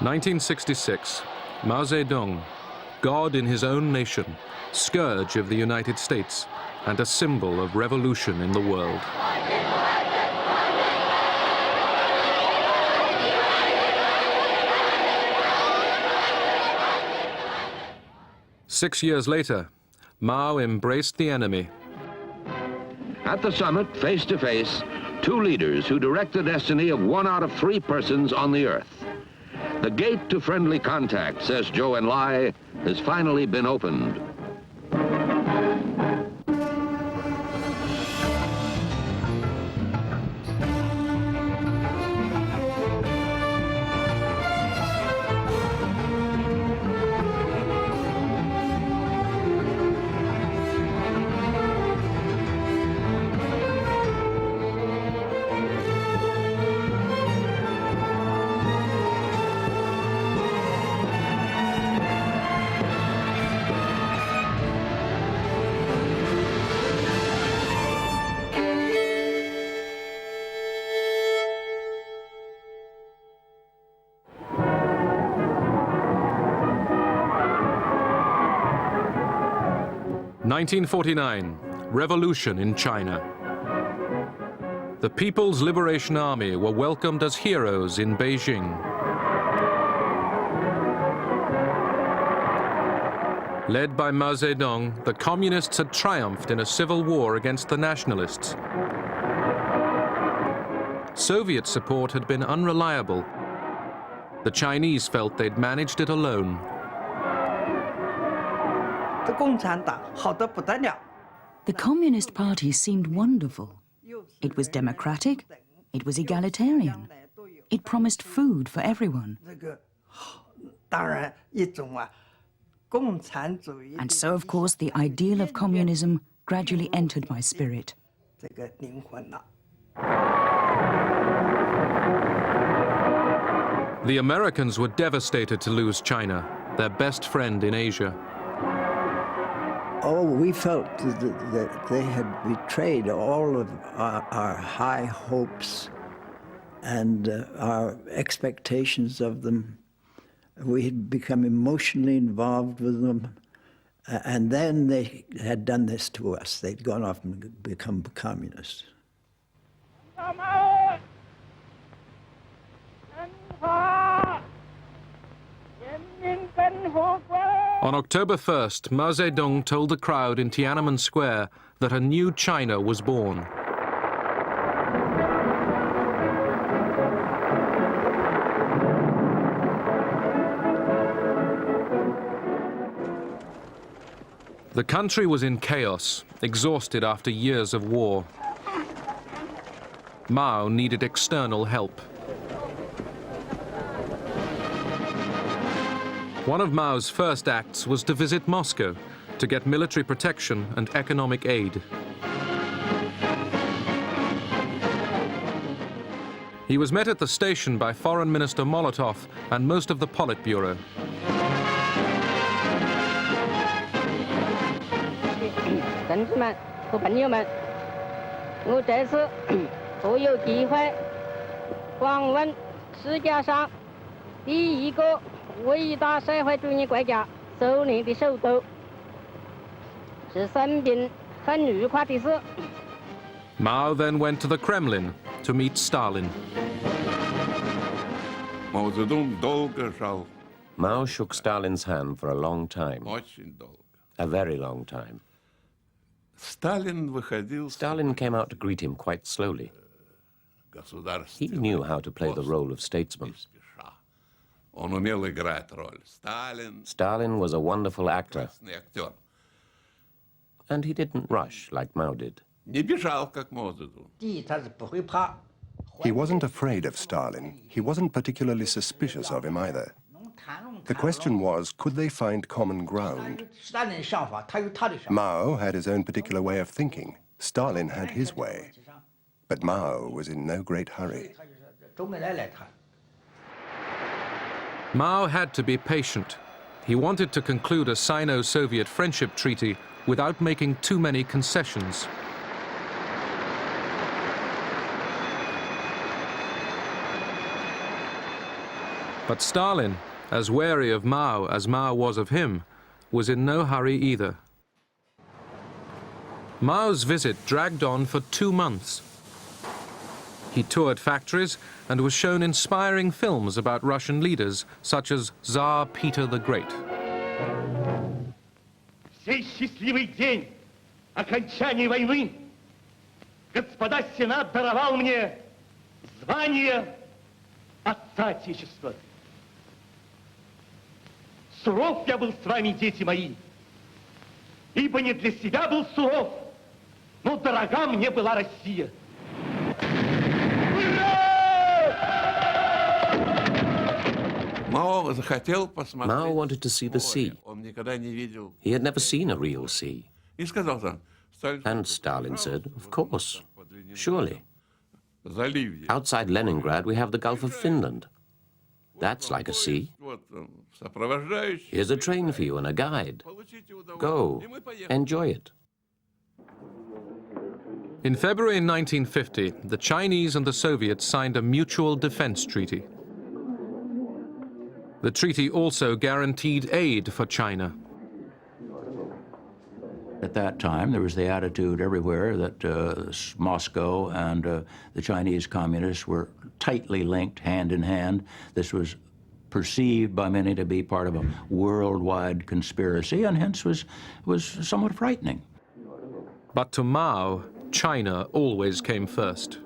1966, Mao Zedong, God in his own nation, scourge of the United States, and a symbol of revolution in the world. Six years later, Mao embraced the enemy. At the summit, face to face, two leaders who direct the destiny of 1 out of 3 persons on the earth. The gate to friendly contact, says Zhou Enlai, has finally been opened. (1949) Revolution in China. The People's Liberation Army were welcomed as heroes in Beijing. Led by Mao Zedong, the communists had triumphed in a civil war against the nationalists. Soviet support had been unreliable. The Chinese felt they'd managed it alone. The Communist Party seemed wonderful. It was democratic, it was egalitarian, it promised food for everyone. And so, of course, the ideal of communism gradually entered my spirit. The Americans were devastated to lose China, their best friend in Asia. Oh, we felt that they had betrayed all of our high hopes and our expectations of them. We had become emotionally involved with them, and then they had done this to us. They'd gone off and become communists. On October 1st, Mao Zedong told the crowd in Tiananmen Square that a new China was born. The country was in chaos, exhausted after years of war. Mao needed external help. One of Mao's first acts was to visit Moscow to get military protection and economic aid. He was met at the station by Foreign Minister Molotov and most of the Politburo. Mao then went to the Kremlin to meet Stalin. Mao shook Stalin's hand for a long time, a very long time. Stalin came out to greet him quite slowly. He knew how to play the role of statesman. Stalin was a wonderful actor, and he didn't rush like Mao did. He wasn't afraid of Stalin. He wasn't particularly suspicious of him either. The question was, could they find common ground? Mao had his own particular way of thinking. Stalin had his way. But Mao was in no great hurry. Mao had to be patient. He wanted to conclude a Sino-Soviet friendship treaty without making too many concessions. But Stalin, as wary of Mao as Mao was of him, was in no hurry either. Mao's visit dragged on for 2 months. He toured factories and was shown inspiring films about Russian leaders, such as Tsar Peter the Great. Сей счастливый день окончания войны господа Сенат даровал мне звание Отца Отечества. Суров я был с вами, дети мои, ибо не для себя был суров, но дорога мне была Россия. Mao wanted to see the sea. He had never seen a real sea. And Stalin said, of course, surely. Outside Leningrad, we have the Gulf of Finland. That's like a sea. Here's a train for you and a guide. Go, enjoy it. In February 1950, the Chinese and the Soviets signed a mutual defense treaty. The treaty also guaranteed aid for China. At that time, there was the attitude everywhere that Moscow and the Chinese communists were tightly linked, hand in hand. This was perceived by many to be part of a worldwide conspiracy, and hence was somewhat frightening. But to Mao, China always came first.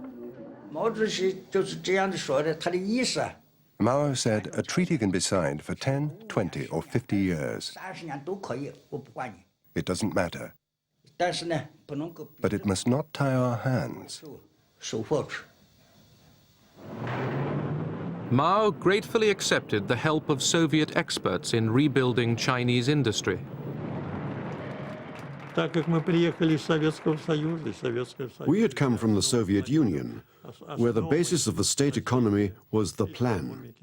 Mao said a treaty can be signed for 10, 20, or 50 years. It doesn't matter. But it must not tie our hands. Mao gratefully accepted the help of Soviet experts in rebuilding Chinese industry. We had come from the Soviet Union, where the basis of the state economy was the plan.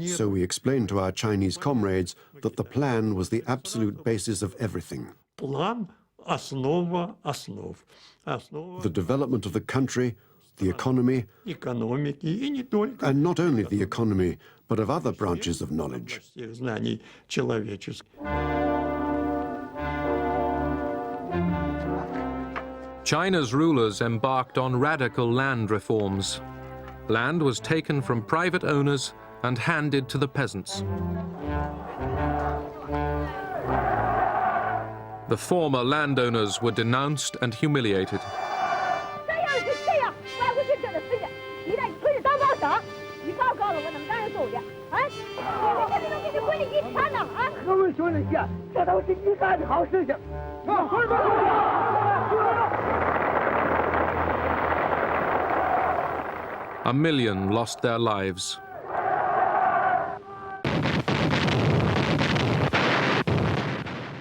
So we explained to our Chinese comrades that the plan was the absolute basis of everything. The development of the country, the economy, and not only the economy, but of other branches of knowledge. China's rulers embarked on radical land reforms. Land was taken from private owners and handed to the peasants. The former landowners were denounced and humiliated. A million lost their lives.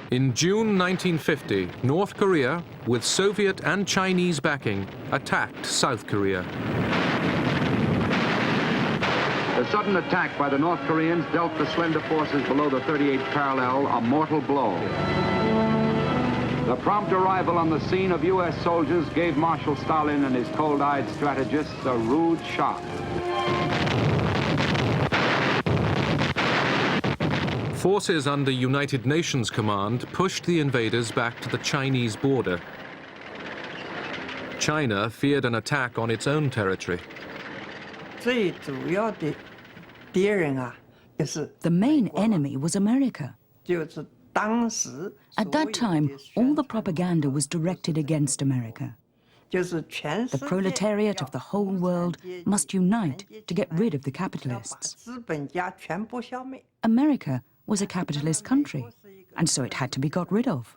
In June 1950, North Korea, with Soviet and Chinese backing, attacked South Korea. The sudden attack by the North Koreans dealt the slender forces below the 38th parallel a mortal blow. The prompt arrival on the scene of U.S. soldiers gave Marshal Stalin and his cold-eyed strategists a rude shock. Forces under United Nations command pushed the invaders back to the Chinese border. China feared an attack on its own territory. The main enemy was America. At that time, all the propaganda was directed against America. The proletariat of the whole world must unite to get rid of the capitalists. America was a capitalist country, and so it had to be got rid of.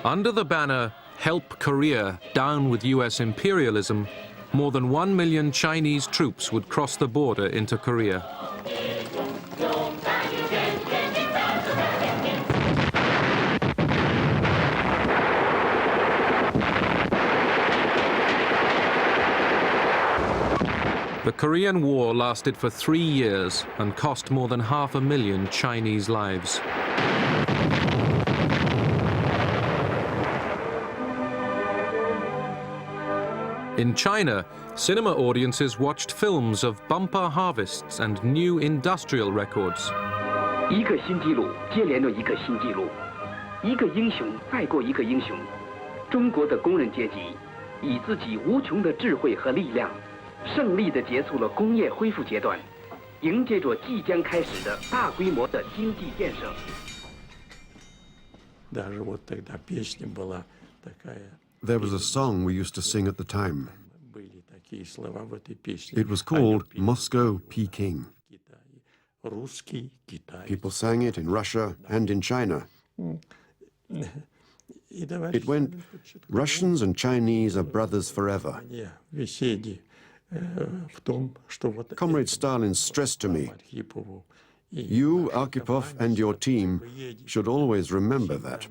Under the banner, "Help Korea, down with US imperialism," more than 1 million Chinese troops would cross the border into Korea. The Korean War lasted for 3 years and cost more than 500,000 Chinese lives. In China, cinema audiences watched films of bumper harvests and new industrial records. 一个新纪录接连着一个新纪录，一个英雄再过一个英雄。中国的工人阶级以自己无穷的智慧和力量，胜利地结束了工业恢复阶段，迎接着即将开始的大规模的经济建设。 There was a song we used to sing at the time. It was called Moscow, Peking. People sang it in Russia and in China. It went, Russians and Chinese are brothers forever. Comrade Stalin stressed to me, you, Arkhipov, and your team should always remember that.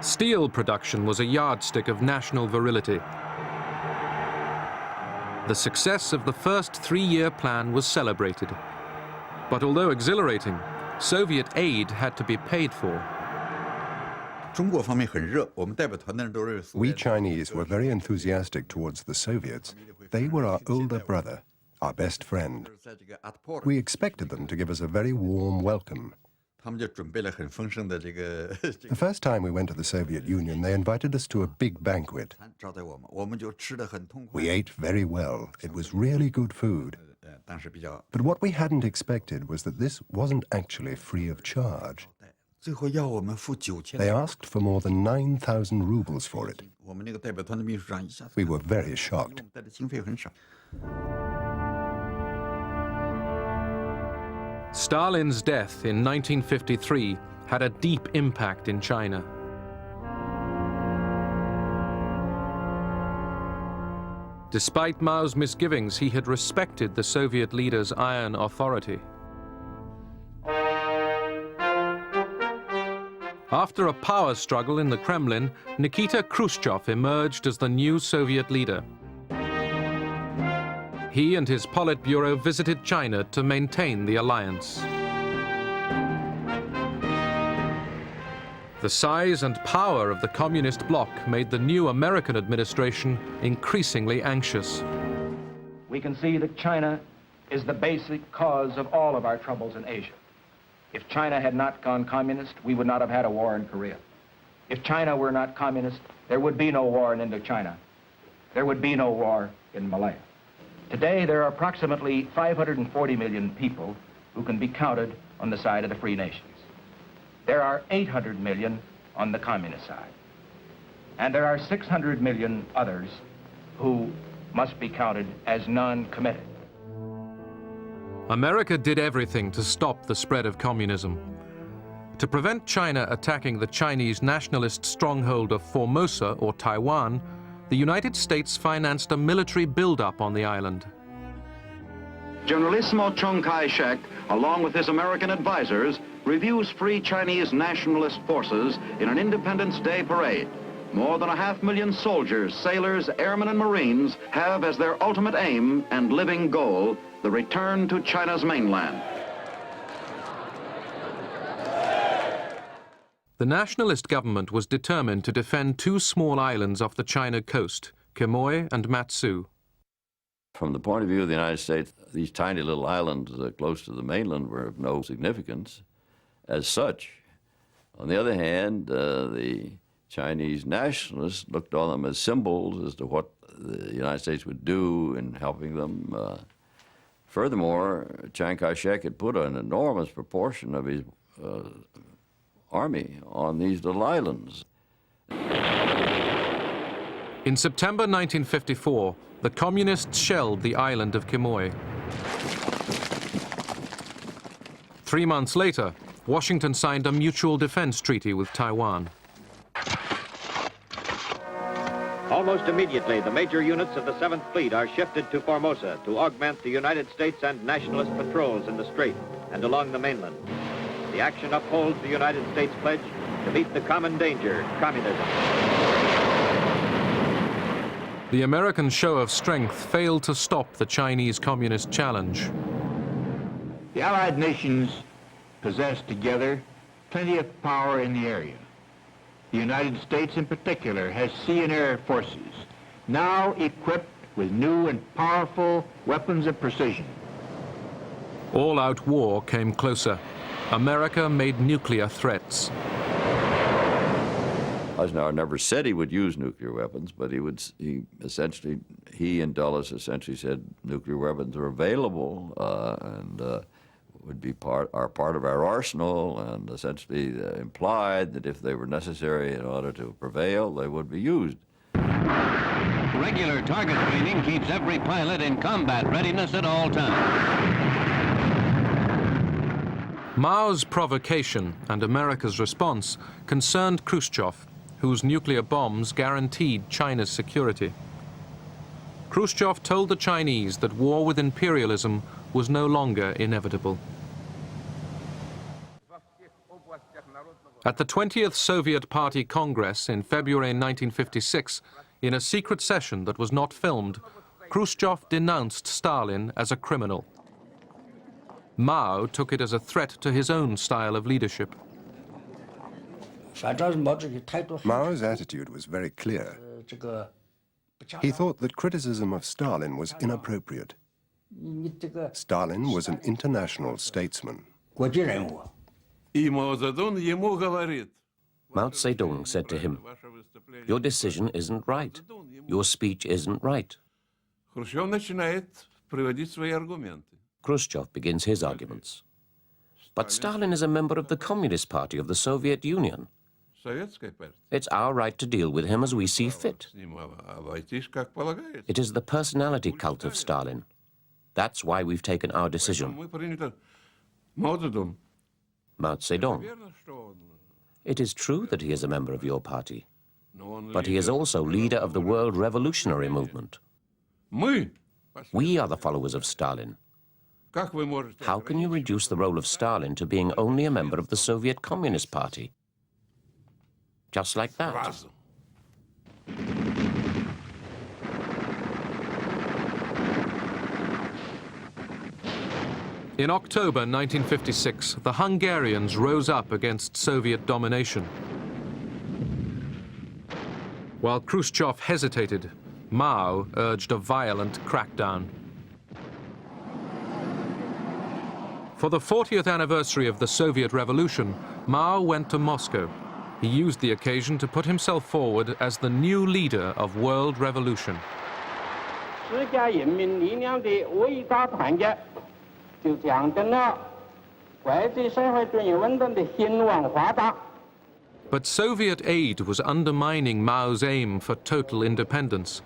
Steel production was a yardstick of national virility. The success of the first three-year plan was celebrated. But although exhilarating, Soviet aid had to be paid for. We Chinese were very enthusiastic towards the Soviets. They were our older brother, our best friend. We expected them to give us a very warm welcome. The first time we went to the Soviet Union, they invited us to a big banquet. We ate very well. It was really good food. But what we hadn't expected was that this wasn't actually free of charge. They asked for more than 9,000 rubles for it. We were very shocked. Stalin's death in 1953 had a deep impact in China. Despite Mao's misgivings, he had respected the Soviet leader's iron authority. After a power struggle in the Kremlin, Nikita Khrushchev emerged as the new Soviet leader. He and his Politburo visited China to maintain the alliance. The size and power of the communist bloc made the new American administration increasingly anxious. We can see that China is the basic cause of all of our troubles in Asia. If China had not gone communist, we would not have had a war in Korea. If China were not communist, there would be no war in Indochina. There would be no war in Malaya. Today, there are approximately 540 million people who can be counted on the side of the free nations. There are 800 million on the communist side. And there are 600 million others who must be counted as non-committed. America did everything to stop the spread of communism. To prevent China attacking the Chinese nationalist stronghold of Formosa or Taiwan, the United States financed a military buildup on the island. Generalissimo Chiang Kai-shek, along with his American advisors, reviews Free Chinese nationalist forces in an Independence Day parade. More than 500,000 soldiers, sailors, airmen, and Marines have as their ultimate aim and living goal the return to China's mainland. The nationalist government was determined to defend two small islands off the China coast, Quemoy and Matsu. From the point of view of the United States, these tiny little islands close to the mainland were of no significance as such. On the other hand, the Chinese nationalists looked on them as symbols as to what the United States would do in helping them. Furthermore, Chiang Kai-shek had put an enormous proportion of his army on these little islands. In September 1954, the communists shelled the island of Quemoy. 3 months later, Washington signed a mutual defense treaty with Taiwan. Almost immediately, the major units of the 7th Fleet are shifted to Formosa to augment the United States and nationalist patrols in the Strait and along the mainland. The action upholds the United States pledge to meet the common danger, communism. The American show of strength failed to stop the Chinese communist challenge. The Allied nations possessed together 20th power in the area. The United States in particular has sea and air forces, now equipped with new and powerful weapons of precision. All-out war came closer. America made nuclear threats. Eisenhower never said he would use nuclear weapons, but he and Dulles essentially said nuclear weapons are available and would be part of our arsenal, and essentially implied that if they were necessary in order to prevail, they would be used. Regular target training keeps every pilot in combat readiness at all times. Mao's provocation and America's response concerned Khrushchev, whose nuclear bombs guaranteed China's security. Khrushchev told the Chinese that war with imperialism was no longer inevitable. At the 20th Soviet Party Congress in February 1956, in a secret session that was not filmed, Khrushchev denounced Stalin as a criminal. Mao took it as a threat to his own style of leadership. Mao's attitude was very clear. He thought that criticism of Stalin was inappropriate. Stalin was an international statesman. Mao Zedong said to him, "Your decision isn't right. Your speech isn't right." Khrushchev begins his arguments. But Stalin is a member of the Communist Party of the Soviet Union. It's our right to deal with him as we see fit. It is the personality cult of Stalin. That's why we've taken our decision. Mao Zedong. It is true that he is a member of your party, but he is also leader of the world revolutionary movement. We are the followers of Stalin. How can you reduce the role of Stalin to being only a member of the Soviet Communist Party? Just like that. In October 1956, the Hungarians rose up against Soviet domination. While Khrushchev hesitated, Mao urged a violent crackdown. For the 40th anniversary of the Soviet Revolution, Mao went to Moscow. He used the occasion to put himself forward as the new leader of world revolution. But Soviet aid was undermining Mao's aim for total independence.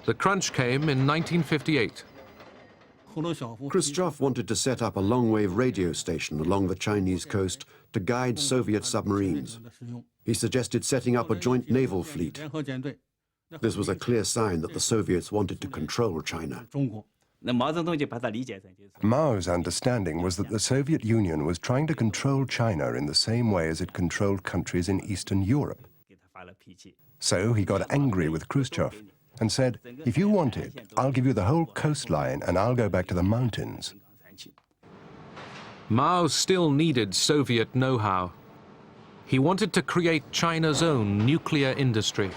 The crunch came in 1958. Khrushchev wanted to set up a long-wave radio station along the Chinese coast to guide Soviet submarines. He suggested setting up a joint naval fleet. This was a clear sign that the Soviets wanted to control China. Mao's understanding was that the Soviet Union was trying to control China in the same way as it controlled countries in Eastern Europe. So he got angry with Khrushchev and said, "If you want it, I'll give you the whole coastline and I'll go back to the mountains." Mao still needed Soviet know-how. He wanted to create China's own nuclear industry.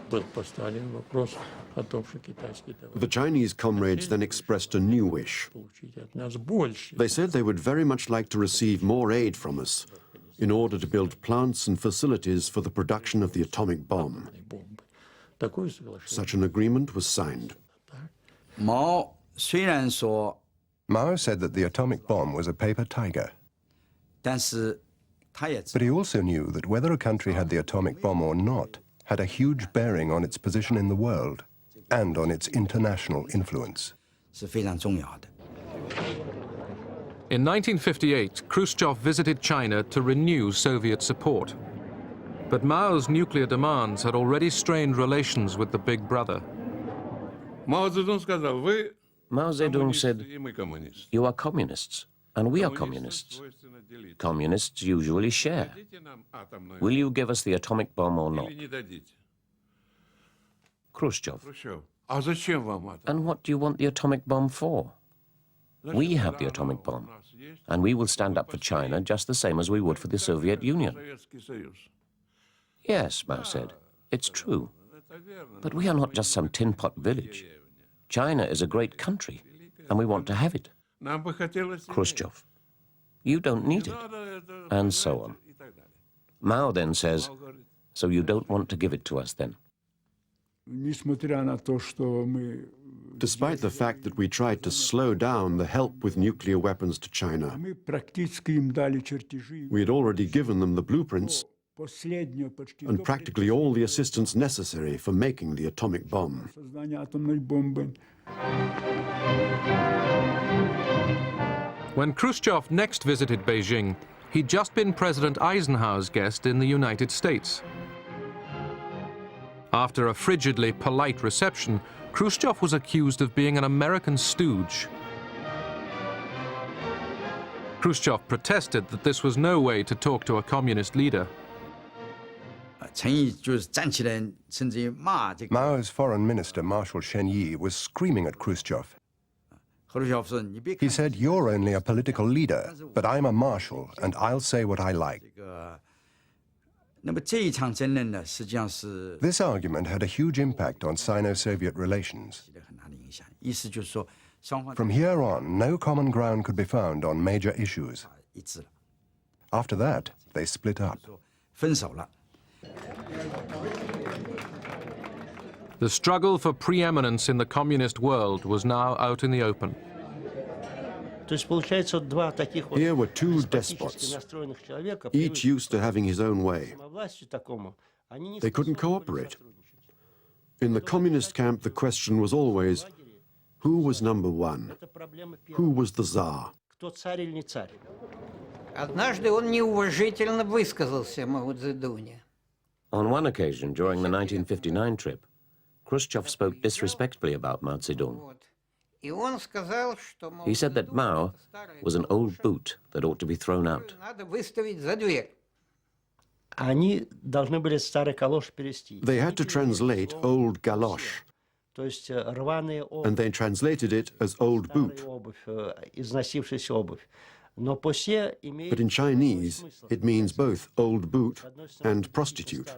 The Chinese comrades then expressed a new wish. They said they would very much like to receive more aid from us in order to build plants and facilities for the production of the atomic bomb. Such an agreement was signed. Mao said that the atomic bomb was a paper tiger. But he also knew that whether a country had the atomic bomb or not had a huge bearing on its position in the world and on its international influence. In 1958, Khrushchev visited China to renew Soviet support. But Mao's nuclear demands had already strained relations with the big brother. Mao Zedong said, "You are communists, and we are communists. Communists usually share. Will you give us the atomic bomb or not?" Khrushchev, "And what do you want the atomic bomb for?" We have the atomic bomb, and we will stand up for China just the same as we would for the Soviet Union. Yes, Mao said, it's true. But we are not just some tin pot village. China is a great country, and we want to have it. Khrushchev, you don't need it, and so on. Mao then says, so you don't want to give it to us then? Despite the fact that we tried to slow down the help with nuclear weapons to China, we had already given them the blueprints and practically all the assistance necessary for making the atomic bomb. When Khrushchev next visited Beijing, he'd just been President Eisenhower's guest in the United States. After a frigidly polite reception, Khrushchev was accused of being an American stooge. Khrushchev protested that this was no way to talk to a communist leader. Mao's foreign minister, Marshal Shen Yi, was screaming at Khrushchev. He said, you're only a political leader, but I'm a marshal, and I'll say what I like. This argument had a huge impact on Sino-Soviet relations. From here on, no common ground could be found on major issues. After that, they split up. The struggle for preeminence in the communist world was now out in the open. Here were two despots, each used to having his own way. They couldn't cooperate. In the communist camp, the question was always, who was number one? Who was the Tsar? On one occasion, during the 1959 trip, Khrushchev spoke disrespectfully about Mao Zedong. He said that Mao was an old boot that ought to be thrown out. They had to translate old galosh, and they translated it as old boot. But in Chinese, it means both old boot and prostitute.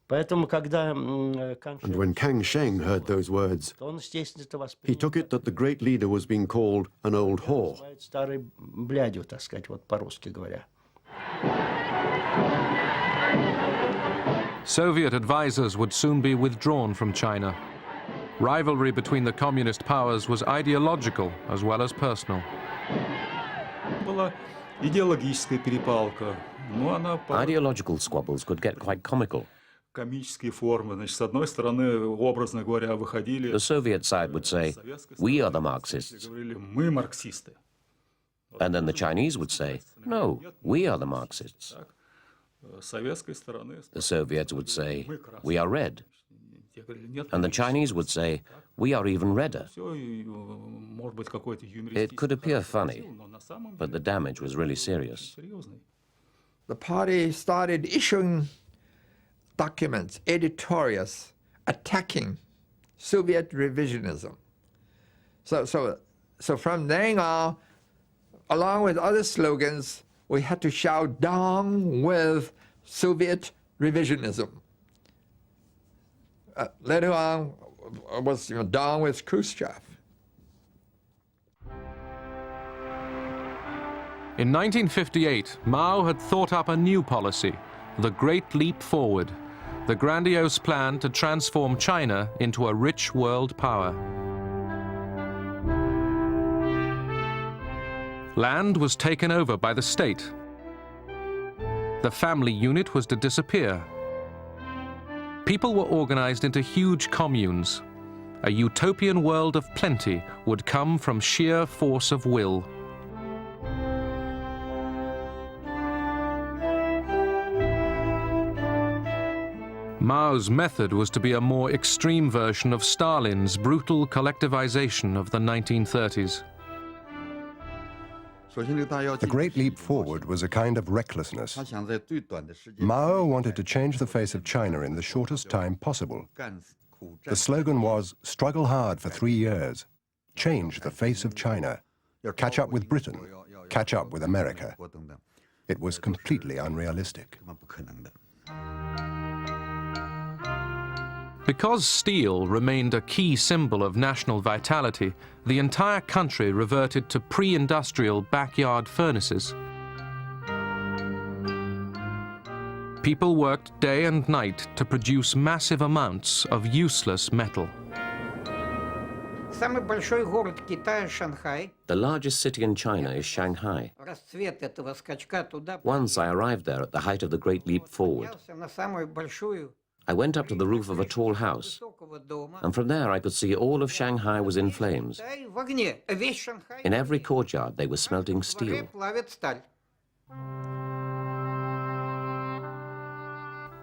And when Kang Sheng heard those words, he took it that the great leader was being called an old whore. Soviet advisors would soon be withdrawn from China. Rivalry between the communist powers was ideological as well as personal. Ideological squabbles could get quite comical. The Soviet side would say, we are the Marxists. And then the Chinese would say, no, we are the Marxists. The Soviets would say, we are red. And the Chinese would say, we are even redder. It could appear funny, but the damage was really serious. The party started issuing documents, editorials, attacking Soviet revisionism. So from then on, along with other slogans, we had to shout down with Soviet revisionism. Later on, was down with Khrushchev. In 1958, Mao had thought up a new policy, the Great Leap Forward, the grandiose plan to transform China into a rich world power. Land was taken over by the state. The family unit was to disappear. People were organized into huge communes. A utopian world of plenty would come from sheer force of will. Mao's method was to be a more extreme version of Stalin's brutal collectivization of the 1930s. The Great Leap Forward was a kind of recklessness. Mao wanted to change the face of China in the shortest time possible. The slogan was, struggle hard for 3 years, change the face of China, catch up with Britain, catch up with America. It was completely unrealistic. Because steel remained a key symbol of national vitality, the entire country reverted to pre-industrial backyard furnaces. People worked day and night to produce massive amounts of useless metal. The largest city in China is Shanghai. Once I arrived there at the height of the Great Leap Forward. I went up to the roof of a tall house, and from there I could see all of Shanghai was in flames. In every courtyard they were smelting steel.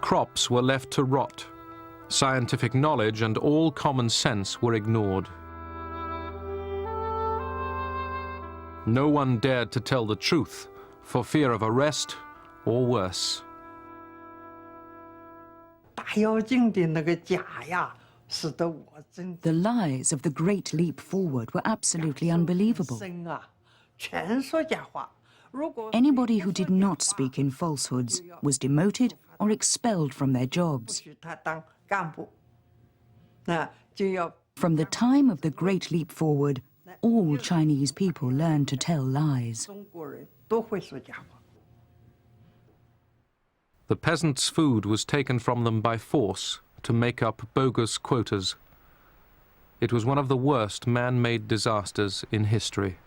Crops were left to rot. Scientific knowledge and all common sense were ignored. No one dared to tell the truth for fear of arrest or worse. The lies of the Great Leap Forward were absolutely unbelievable. Anybody who did not speak in falsehoods was demoted or expelled from their jobs. From the time of the Great Leap Forward, all Chinese people learned to tell lies. The peasants' food was taken from them by force to make up bogus quotas. It was one of the worst man-made disasters in history.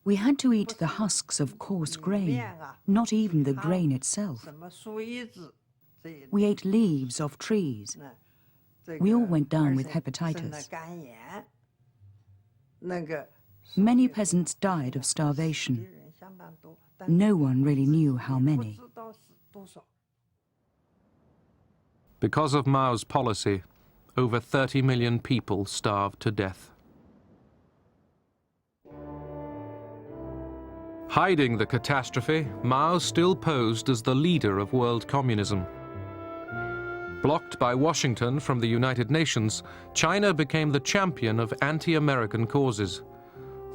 We had to eat the husks of coarse grain, not even the grain itself. We ate leaves of trees. We all went down with hepatitis. Many peasants died of starvation. No one really knew how many. Because of Mao's policy, over 30 million people starved to death. Hiding the catastrophe, Mao still posed as the leader of world communism. Blocked by Washington from the United Nations, China became the champion of anti-American causes.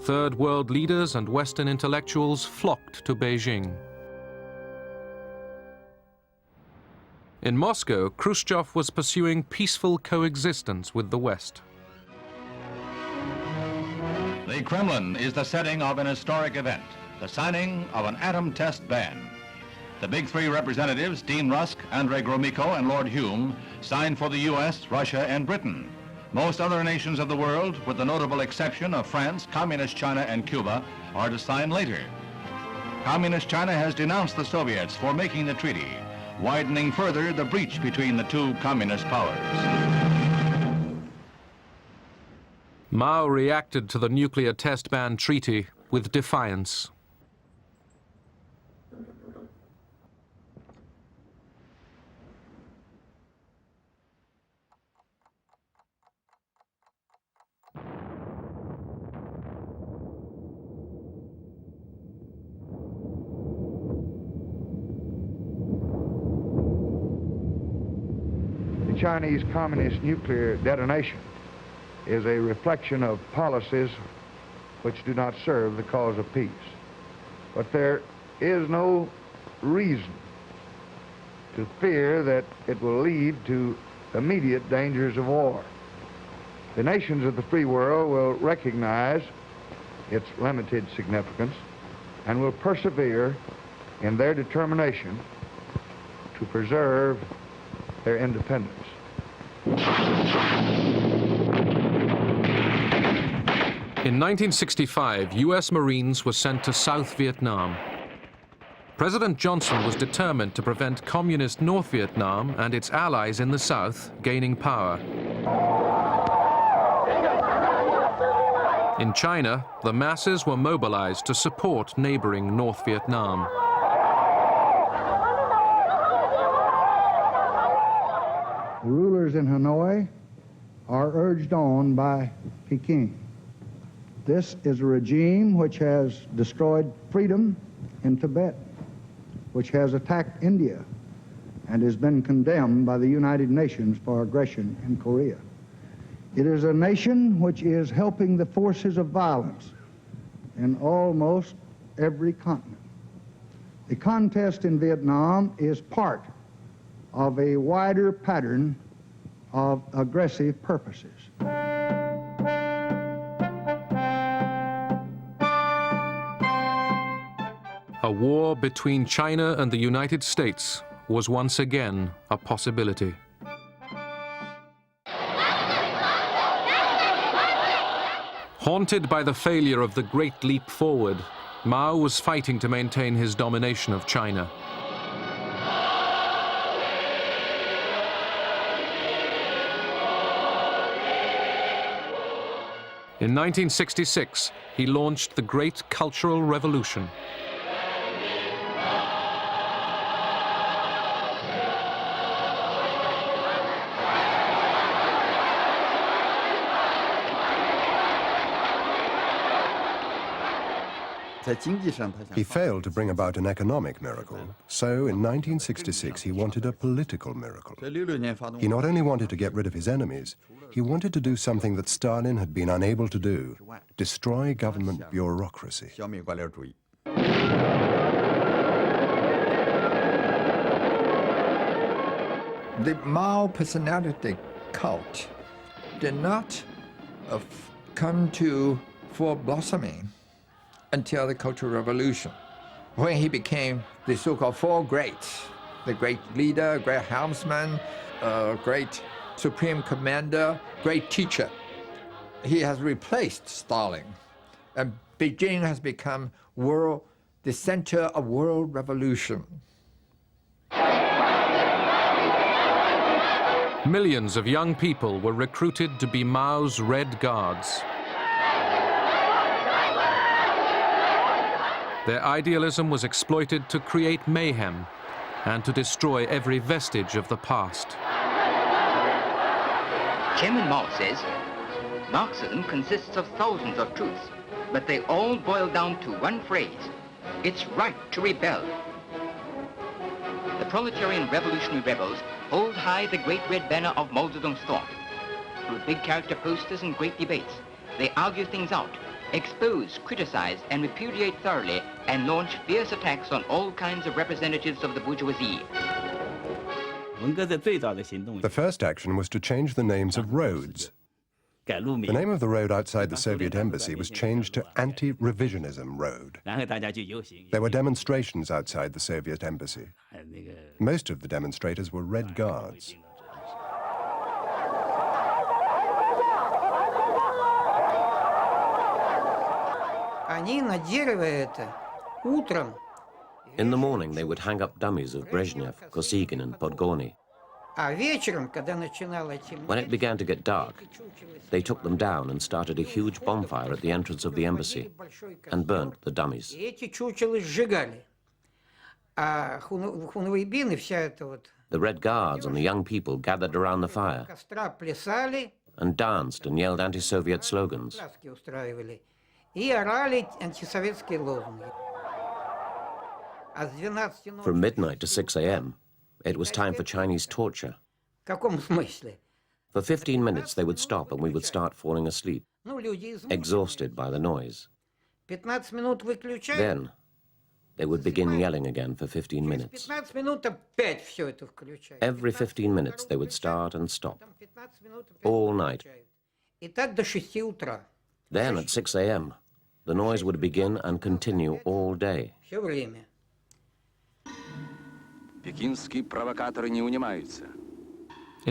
Third world leaders and Western intellectuals flocked to Beijing. In Moscow, Khrushchev was pursuing peaceful coexistence with the West. The Kremlin is the setting of an historic event, the signing of an atom test ban. The big three representatives, Dean Rusk, Andrei Gromyko, and Lord Hume, signed for the US, Russia, and Britain. Most other nations of the world, with the notable exception of France, Communist China, and Cuba, are to sign later. Communist China has denounced the Soviets for making the treaty, widening further the breach between the two communist powers. Mao reacted to the nuclear test ban treaty with defiance. The Chinese Communist nuclear detonation is a reflection of policies which do not serve the cause of peace. But there is no reason to fear that it will lead to immediate dangers of war. The nations of the free world will recognize its limited significance and will persevere in their determination to preserve their independence. In 1965, US Marines were sent to South Vietnam. President Johnson was determined to prevent communist North Vietnam and its allies in the South gaining power. In China, the masses were mobilized to support neighboring North Vietnam. The rulers in Hanoi are urged on by Peking. This is a regime which has destroyed freedom in Tibet, which has attacked India, and has been condemned by the United Nations for aggression in Korea. It is a nation which is helping the forces of violence in almost every continent. The contest in Vietnam is part of a wider pattern of aggressive purposes. A war between China and the United States was once again a possibility. Haunted by the failure of the Great Leap Forward, Mao was fighting to maintain his domination of China. In 1966, he launched the Great Cultural Revolution. He failed to bring about an economic miracle, so in 1966 he wanted a political miracle. He not only wanted to get rid of his enemies, he wanted to do something that Stalin had been unable to do: destroy government bureaucracy. The Mao personality cult did not come to full blossoming until the Cultural Revolution, when he became the so-called Four Greats: the great leader, great helmsman, great supreme commander, great teacher. He has replaced Stalin, and Beijing has become the center of world revolution. Millions of young people were recruited to be Mao's Red Guards. Their idealism was exploited to create mayhem and to destroy every vestige of the past. Chairman Mao says, Marxism consists of thousands of truths, but they all boil down to one phrase: it's right to rebel. The proletarian revolutionary rebels hold high the great red banner of Mao Zedong's thought. Through big character posters and great debates, they argue things out, expose, criticize, and repudiate thoroughly, and launch fierce attacks on all kinds of representatives of the bourgeoisie. The first action was to change the names of roads. The name of the road outside the Soviet embassy was changed to Anti-Revisionism Road. There were demonstrations outside the Soviet embassy. Most of the demonstrators were Red Guards. In the morning, they would hang up dummies of Brezhnev, Kosygin, and Podgorny. When it began to get dark, they took them down and started a huge bonfire at the entrance of the embassy and burnt the dummies. The Red Guards and the young people gathered around the fire and danced and yelled anti-Soviet slogans. From midnight to 6 a.m., it was time for Chinese torture. For 15 minutes, they would stop and we would start falling asleep, exhausted by the noise. Then, they would begin yelling again for 15 minutes. Every 15 minutes, they would start and stop, all night. Then, at 6 a.m., the noise would begin and continue all day. In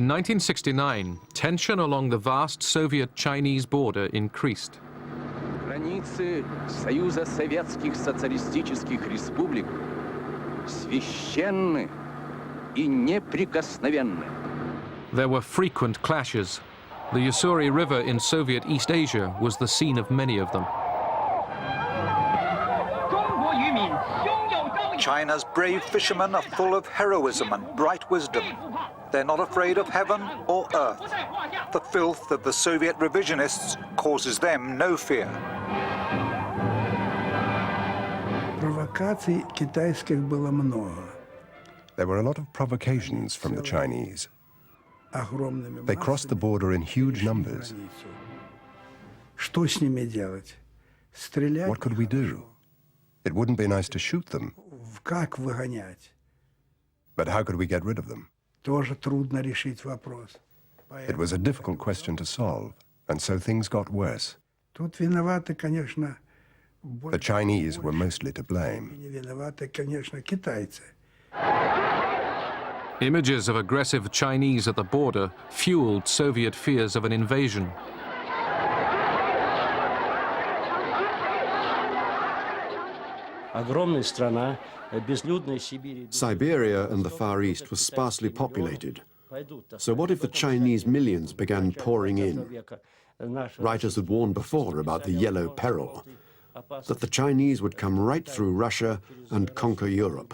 1969, tension along the vast Soviet-Chinese border increased. Границы Союза Советских Социалистических Республик священны и неприкосновенны. There were frequent clashes. The Ussuri River in Soviet East Asia was the scene of many of them. China's brave fishermen are full of heroism and bright wisdom. They're not afraid of heaven or earth. The filth of the Soviet revisionists causes them no fear. Провокаций китайских было много. There were a lot of provocations from the Chinese. They crossed the border in huge numbers. What could we do? It wouldn't be nice to shoot them. But how could we get rid of them? It was a difficult question to solve, and so things got worse. The Chinese were mostly to blame. Images of aggressive Chinese at the border fueled Soviet fears of an invasion. Siberia and the Far East was sparsely populated. So what if the Chinese millions began pouring in? Writers had warned before about the Yellow Peril, that the Chinese would come right through Russia and conquer Europe.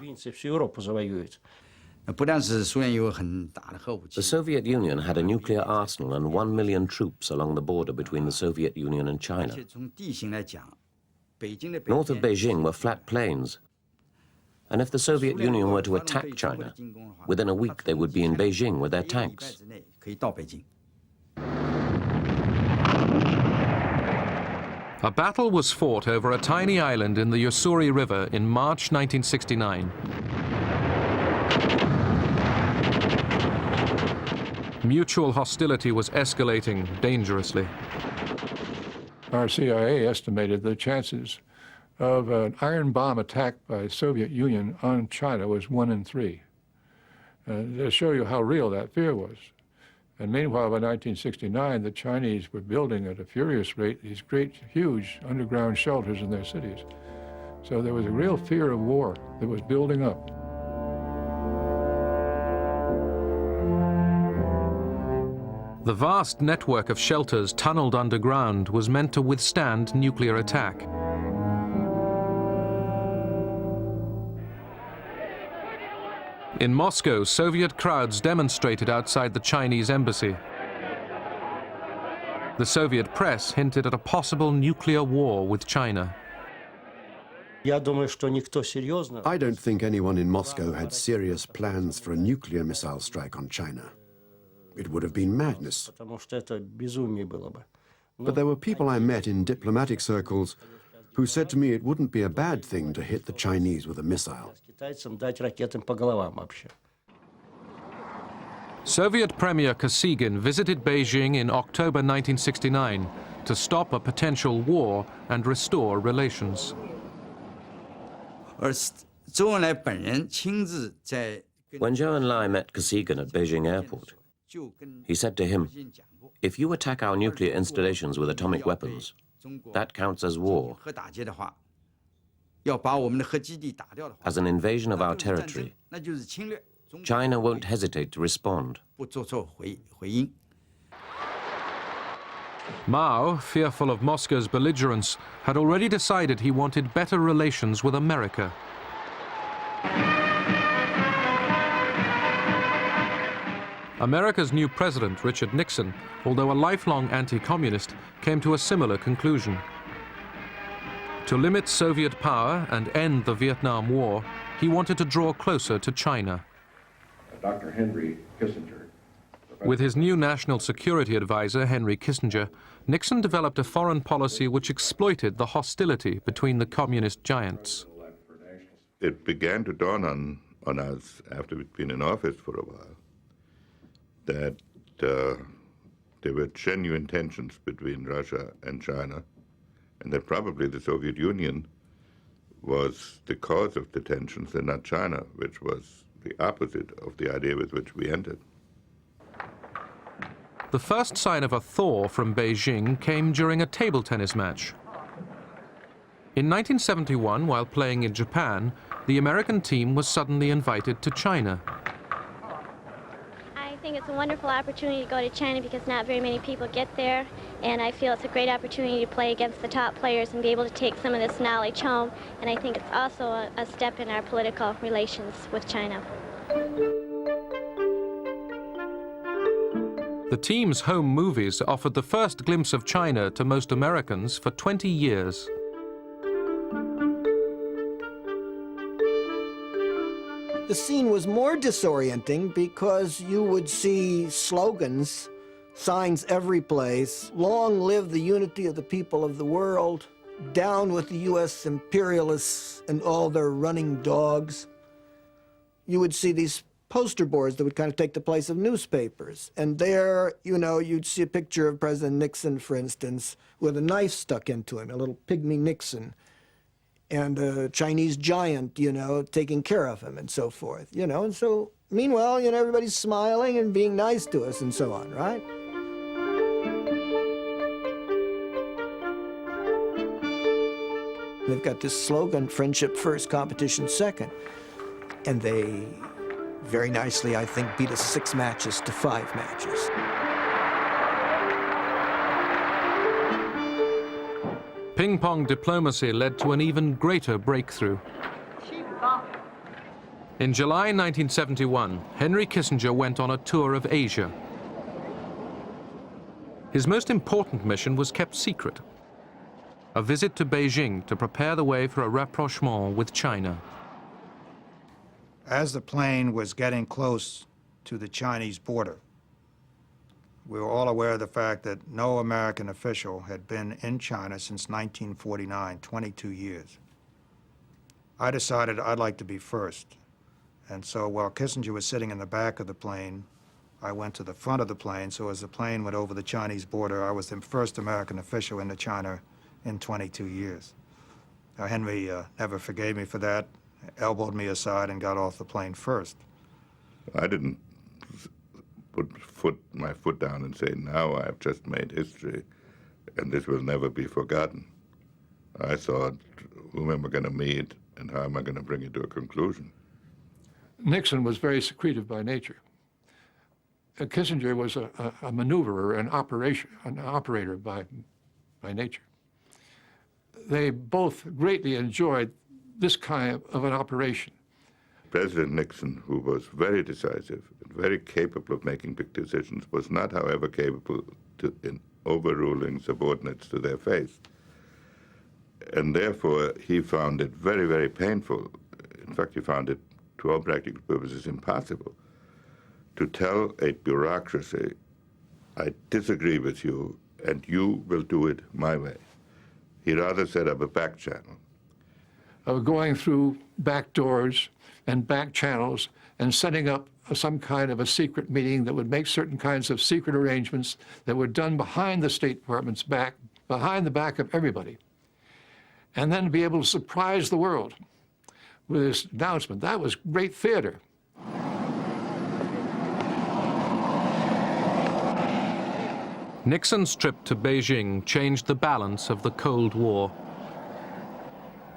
The Soviet Union had a nuclear arsenal and 1 million troops along the border between the Soviet Union and China. North of Beijing were flat plains. And if the Soviet Union were to attack China, within a week they would be in Beijing with their tanks. A battle was fought over a tiny island in the Ussuri River in March 1969. Mutual hostility was escalating dangerously. Our CIA estimated the chances of an iron bomb attack by the Soviet Union on China was 1 in 3. To show you how real that fear was. And meanwhile, by 1969, the Chinese were building at a furious rate these great, huge underground shelters in their cities. So there was a real fear of war that was building up. The vast network of shelters tunneled underground was meant to withstand nuclear attack. In Moscow, Soviet crowds demonstrated outside the Chinese embassy. The Soviet press hinted at a possible nuclear war with China. I don't think anyone in Moscow had serious plans for a nuclear missile strike on China. It would have been madness. But there were people I met in diplomatic circles who said to me it wouldn't be a bad thing to hit the Chinese with a missile. Soviet Premier Kosygin visited Beijing in October 1969 to stop a potential war and restore relations. When Zhou Enlai met Kosygin at Beijing airport, he said to him, "If you attack our nuclear installations with atomic weapons, that counts as war. As an invasion of our territory, China won't hesitate to respond." Mao, fearful of Moscow's belligerence, had already decided he wanted better relations with America. America's new president, Richard Nixon, although a lifelong anti-communist, came to a similar conclusion. To limit Soviet power and end the Vietnam War, he wanted to draw closer to China. Dr. Henry Kissinger. With his new national security advisor, Henry Kissinger, Nixon developed a foreign policy which exploited the hostility between the communist giants. It began to dawn on us, after we'd been in office for a while, that there were genuine tensions between Russia and China, and that probably the Soviet Union was the cause of the tensions and not China, which was the opposite of the idea with which we entered. The first sign of a thaw from Beijing came during a table tennis match. In 1971, while playing in Japan, the American team was suddenly invited to China. I think it's a wonderful opportunity to go to China because not very many people get there, and I feel it's a great opportunity to play against the top players and be able to take some of this knowledge home, and I think it's also a step in our political relations with China. The team's home movies offered the first glimpse of China to most Americans for 20 years. The scene was more disorienting because you would see slogans, signs every place, long live the unity of the people of the world, down with the U.S. imperialists and all their running dogs. You would see these poster boards that would kind of take the place of newspapers. And there, you know, you'd see a picture of President Nixon, for instance, with a knife stuck into him, a little pygmy Nixon, and a Chinese giant, you know, taking care of him and so forth, you know. And so, meanwhile, you know, everybody's smiling and being nice to us and so on, right? They've got this slogan, friendship first, competition second. And they very nicely, I think, beat us 6 matches to 5 matches. Ping-pong diplomacy led to an even greater breakthrough. In July 1971, Henry Kissinger went on a tour of Asia. His most important mission was kept secret: a visit to Beijing to prepare the way for a rapprochement with China. As the plane was getting close to the Chinese border, we were all aware of the fact that no American official had been in China since 1949, 22 years. I decided I'd like to be first. And so while Kissinger was sitting in the back of the plane, I went to the front of the plane, so as the plane went over the Chinese border, I was the first American official into China in 22 years. Now, Henry never forgave me for that, elbowed me aside and got off the plane first. I didn't put my foot down and say, now I've just made history and this will never be forgotten. I thought, who am I going to meet and how am I going to bring it to a conclusion? Nixon was very secretive by nature. Kissinger was a maneuverer, an operator by nature. They both greatly enjoyed this kind of an operation. President Nixon, who was very decisive and very capable of making big decisions, was not, however, capable in overruling subordinates to their face. And therefore, he found it very, very painful. In fact, he found it, to all practical purposes, impossible to tell a bureaucracy, I disagree with you, and you will do it my way. He rather set up a back channel. Going through back doors and back channels and setting up some kind of a secret meeting that would make certain kinds of secret arrangements that were done behind the State Department's back, behind the back of everybody, and then be able to surprise the world with this announcement. That was great theater. Nixon's trip to Beijing changed the balance of the Cold War.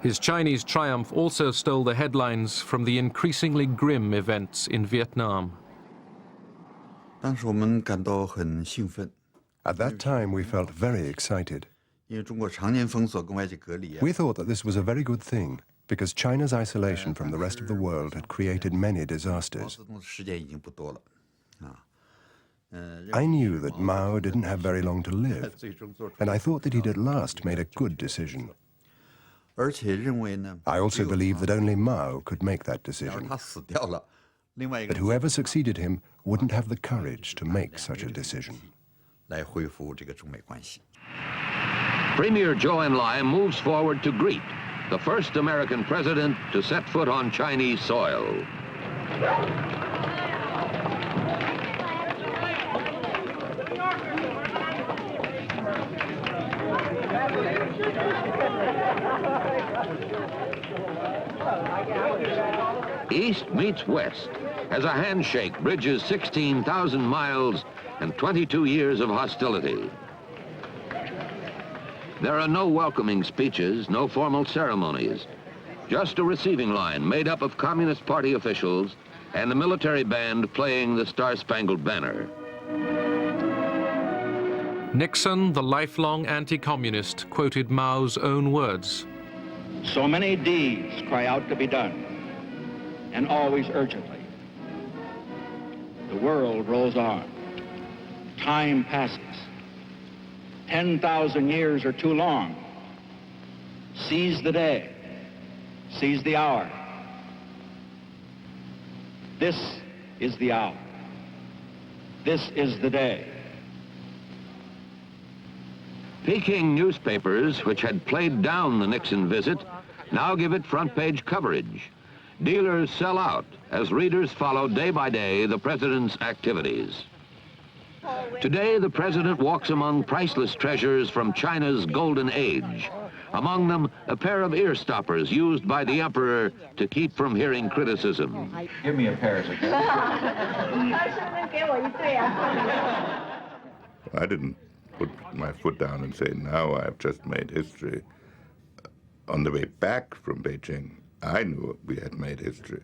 His Chinese triumph also stole the headlines from the increasingly grim events in Vietnam. At that time, we felt very excited. We thought that this was a very good thing, because China's isolation from the rest of the world had created many disasters. I knew that Mao didn't have very long to live, and I thought that he'd at last made a good decision. I also believed that only Mao could make that decision, that whoever succeeded him wouldn't have the courage to make such a decision. Premier Zhou Enlai moves forward to greet the first American president to set foot on Chinese soil. East meets West as a handshake bridges 16,000 miles and 22 years of hostility. There are no welcoming speeches, no formal ceremonies, just a receiving line made up of Communist Party officials and a military band playing the Star-Spangled Banner. Nixon, the lifelong anti-communist, quoted Mao's own words. So many deeds cry out to be done, and always urgently. The world rolls on. Time passes. 10,000 years are too long. Seize the day. Seize the hour. This is the hour. This is the day. Peking newspapers, which had played down the Nixon visit, now give it front-page coverage. Dealers sell out as readers follow day by day the president's activities. Today, the president walks among priceless treasures from China's golden age. Among them, a pair of ear stoppers used by the emperor to keep from hearing criticism. Give me a pair of I didn't put my foot down and say, now I've just made history. On the way back from Beijing, I knew we had made history.